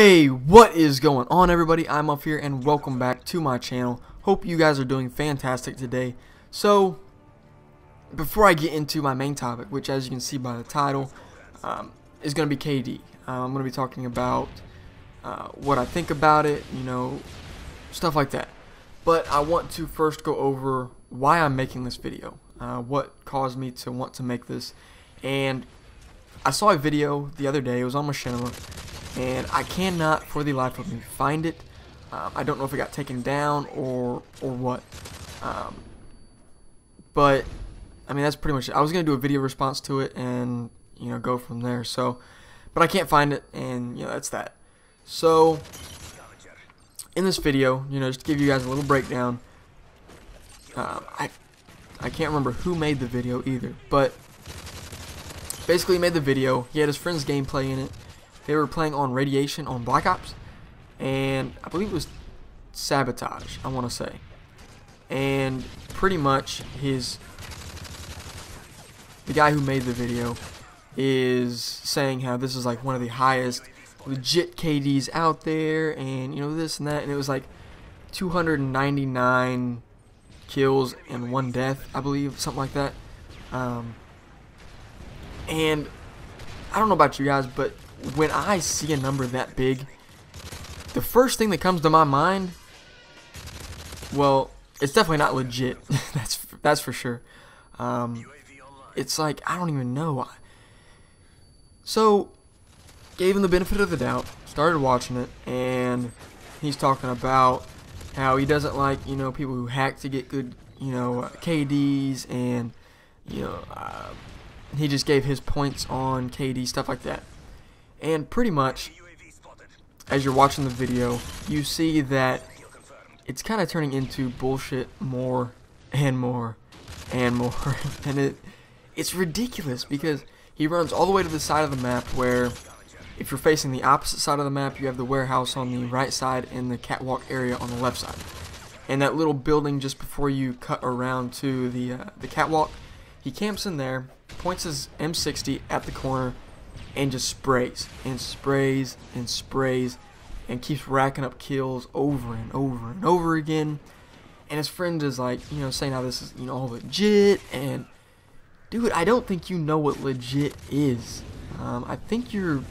Hey, what is going on, everybody? I'm up here and welcome back to my channel. Hope you guys are doing fantastic today. So, before I get into my main topic, which as you can see by the title, is going to be KD. I'm going to be talking about what I think about it, you know, stuff like that. But I want to first go over why I'm making this video, what caused me to want to make this. And I saw a video the other day, it was on Machinima, and I cannot for the life of me find it. I don't know if it got taken down or what. But I mean, that's pretty much it. I was gonna do a video response to it and, you know, go from there. So, but I can't find it, and, you know, that's that. So in this video, you know, just to give you guys a little breakdown, I can't remember who made the video either, but basically he made the video. He had his friend's gameplay in it. They were playing on Radiation on Black Ops, and I believe it was Sabotage, I want to say. And pretty much the guy who made the video is saying how this is like one of the highest legit KDs out there, and, you know, this and that, and it was like 299 kills and 1 death, I believe, something like that. And I don't know about you guys, but when I see a number that big, the first thing that comes to my mind, well, it's definitely not legit. that's for sure. It's like, I don't even know. So, gave him the benefit of the doubt, started watching it, and he's talking about how he doesn't like, you know, people who hack to get good, you know, KDs, and, you know, he just gave his points on KD, stuff like that. And pretty much, as you're watching the video, you see that it's kind of turning into bullshit more and more and more. And it's ridiculous, because he runs all the way to the side of the map where, if you're facing the opposite side of the map, you have the warehouse on the right side and the catwalk area on the left side. And that little building just before you cut around to the catwalk, he camps in there, points his M60 at the corner, and just sprays and sprays and sprays and keeps racking up kills over and over and over again. And his friend is like, you know, saying how this is, you know, all legit. And dude, I don't think you know what legit is. I think you're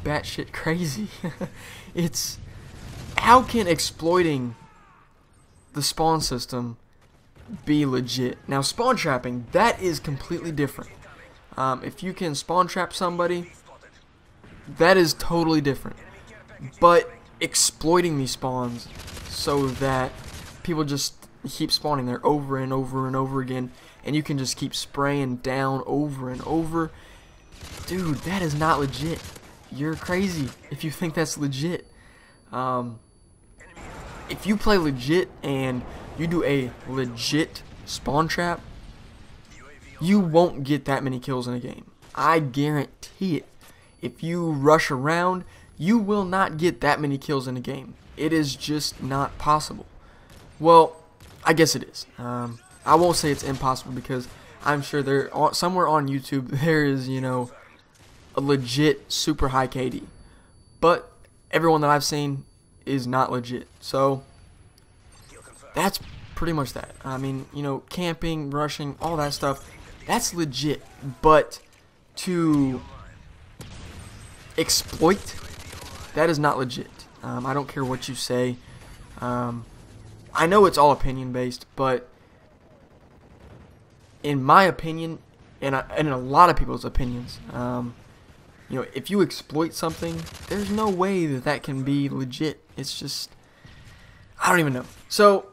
batshit crazy. It's, how can exploiting the spawn system be legit? Now, spawn trapping, that is completely different. If you can spawn trap somebody, that is totally different. But exploiting these spawns so that people just keep spawning there over and over and over again, and you can just keep spraying down over and over, dude, that is not legit. You're crazy if you think that's legit. If you play legit and you do a legit spawn trap, you won't get that many kills in a game. I guarantee it. If you rush around, you will not get that many kills in a game. It is just not possible. Well, I guess it is. I won't say it's impossible, because I'm sure somewhere on YouTube there is, you know, a legit super high KD. But everyone that I've seen is not legit. So that's pretty much that. I mean, you know, camping, rushing, all that stuff, that's legit. But to exploit, that is not legit. I don't care what you say. I know it's all opinion based, but in my opinion, and in a lot of people's opinions, you know, if you exploit something, there's no way that that can be legit. It's just, I don't even know. So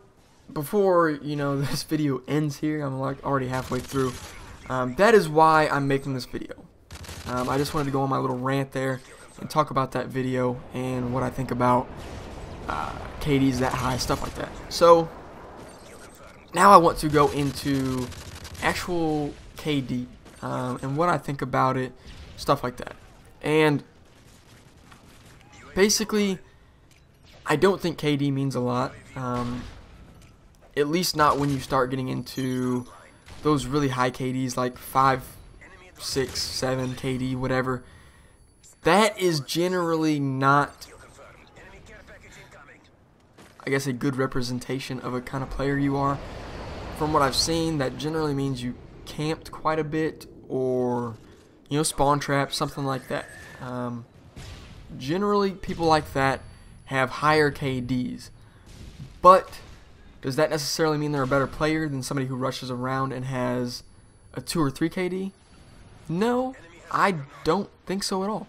before, you know, this video ends here, I'm like already halfway through. That is why I'm making this video. I just wanted to go on my little rant there and talk about that video and what I think about KDs that high, stuff like that. So now I want to go into actual KD and what I think about it, stuff like that. And basically, I don't think KD means a lot, at least not when you start getting into those really high KDs like 5, 6, 7 KD, whatever. That is generally not I guess, a good representation of a kind of player you are. From what I've seen, that generally means you camped quite a bit, or, you know, spawn trap, something like that. Generally, people like that have higher KDs, but does that necessarily mean they're a better player than somebody who rushes around and has a 2 or 3 KD? No, I don't think so at all.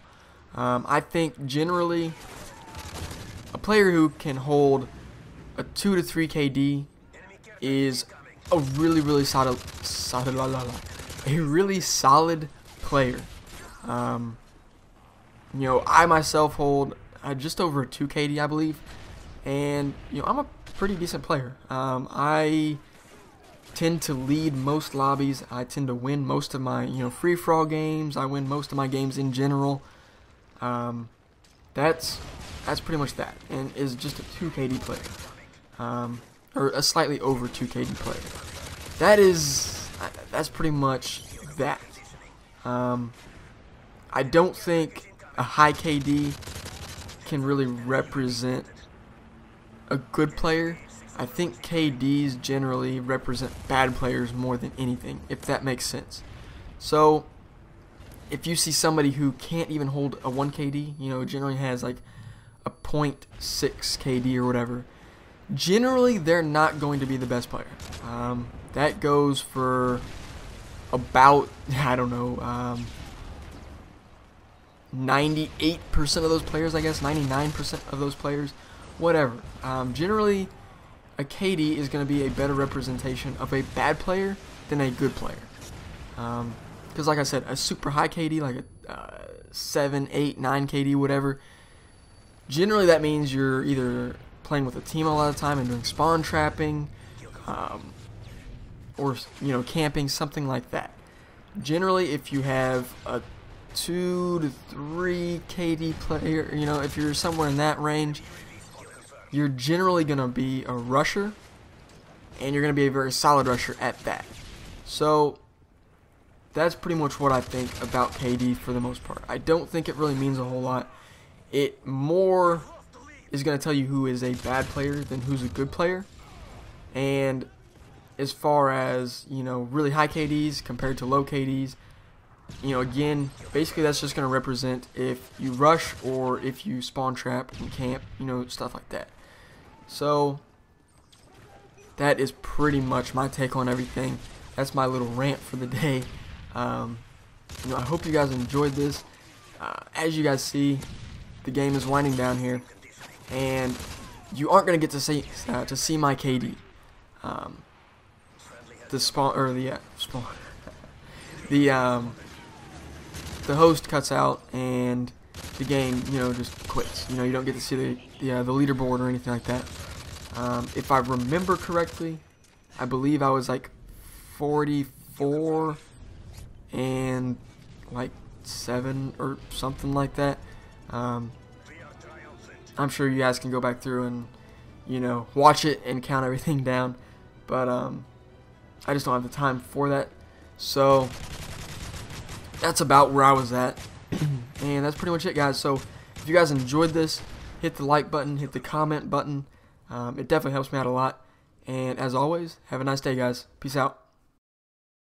I think generally a player who can hold a 2 to 3 KD is a really solid player. You know, I myself hold just over a 2 KD, I believe, and you know, I'm a pretty decent player. I tend to lead most lobbies. I tend to win most of my, you know, free-for-all games. I win most of my games in general. That's pretty much that, and is just a 2 KD player, or a slightly over 2 KD player. That's pretty much that. I don't think a high KD can really represent a good player. I think KDs generally represent bad players more than anything, if that makes sense. So if you see somebody who can't even hold a 1 KD, you know, generally has like a 0.6 KD or whatever, generally they're not going to be the best player. That goes for about, I don't know, 98% of those players, I guess, 99% of those players, whatever. Generally, a KD is going to be a better representation of a bad player than a good player. Because like I said, a super high KD, like a 7, 8, 9 KD, whatever, generally that means you're either playing with a team a lot of the time and doing spawn trapping, or, you know, camping, something like that. Generally, if you have a 2 to 3 KD player, you know, if you're somewhere in that range, you're generally going to be a rusher, and you're going to be a very solid rusher at that. So that's pretty much what I think about KD for the most part. I don't think it really means a whole lot. It more is going to tell you who is a bad player than who's a good player. And as far as, you know, really high KDs compared to low KDs, you know, again, basically that's just going to represent if you rush or if you spawn trap and camp, you know, stuff like that. So that is pretty much my take on everything. That's my little rant for the day. You know, I hope you guys enjoyed this. As you guys see, the game is winding down here, and you aren't going to get to see my KD. The host cuts out and the game, you know, just quits. You know, you don't get to see the leaderboard or anything like that. If I remember correctly, I believe I was like 44 and like 7 or something like that. I'm sure you guys can go back through and, you know, watch it and count everything down, but I just don't have the time for that. So that's about where I was at. And that's pretty much it, guys. So if you guys enjoyed this, hit the like button, hit the comment button. It definitely helps me out a lot. And as always, have a nice day, guys. Peace out.